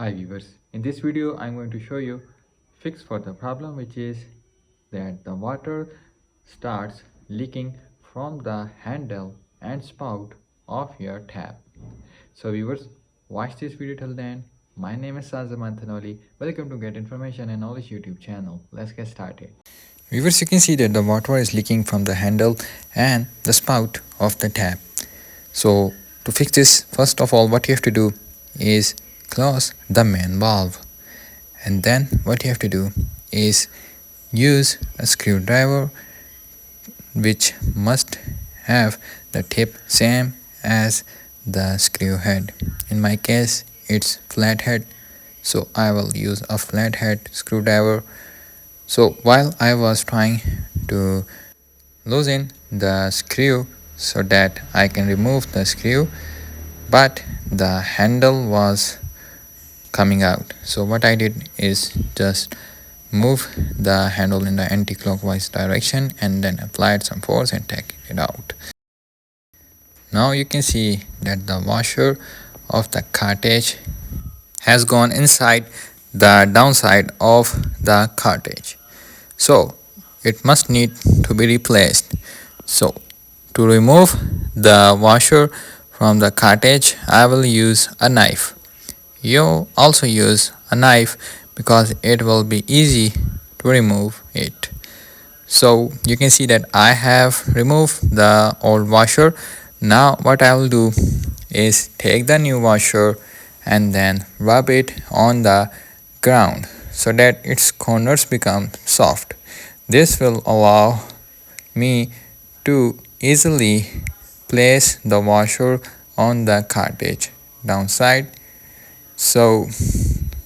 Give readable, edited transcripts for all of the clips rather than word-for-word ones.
Hi viewers, in this video I'm going to show you fix for the problem which is that the water starts leaking from the handle and spout of your tap. So viewers, watch this video till then. My name is Sazaman Thanoli. Welcome to Get Information and Knowledge YouTube channel. Let's get started. Viewers, you can see that the water is leaking from the handle and the spout of the tap. So to fix this, first of all, what you have to do is close the main valve, and then what you have to do is use a screwdriver which must have the tip same as the screw head. In my case it's flathead, so I will use a flathead screwdriver. So while I was trying to loosen the screw so that I can remove the screw, but the handle was coming out. So what I did is just move the handle in the anti-clockwise direction and then applied some force and take it out. Now you can see that the washer of the cartridge has gone inside the downside of the cartridge, so it must need to be replaced. So to remove the washer from the cartridge, I will use a knife. You also use a knife because it will be easy to remove it. So you can see that I have removed the old washer. Now what I will do is take the new washer and then rub it on the ground so that its corners become soft. This will allow me to easily place the washer on the cartridge downside. So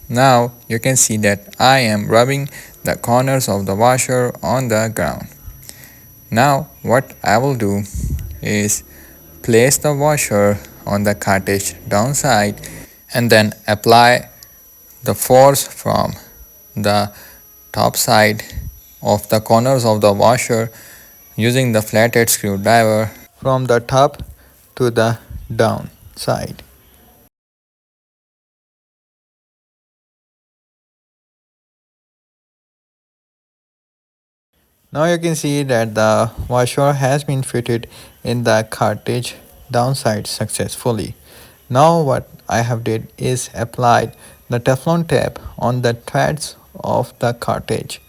now you can see that I am rubbing the corners of the washer on the ground. Now what I will do is place the washer on the cartridge downside and then apply the force from the top side of the corners of the washer using the flathead screwdriver from the top to the down side. Now you can see that the washer has been fitted in the cartridge downside successfully. Now what I have did is applied the Teflon tape on the threads of the cartridge.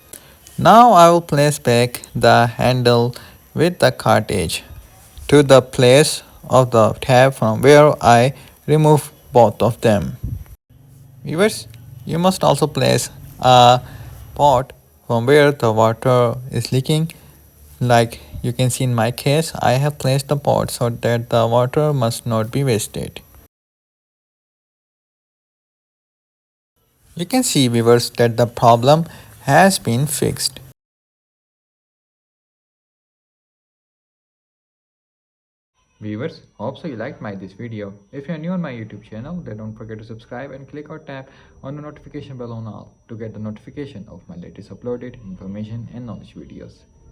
Now I will place back the handle with the cartridge to the place of the tab from where I remove both of them. Viewers, you must also place a pot from where the water is leaking. Like you can see in my case, I have placed the pot so that the water must not be wasted. You can see, viewers, that the problem has been fixed. Viewers, hope so you liked this video. If you are new on my YouTube channel, then don't forget to subscribe and click or tap on the notification bell on all to get the notification of my latest uploaded information and knowledge videos.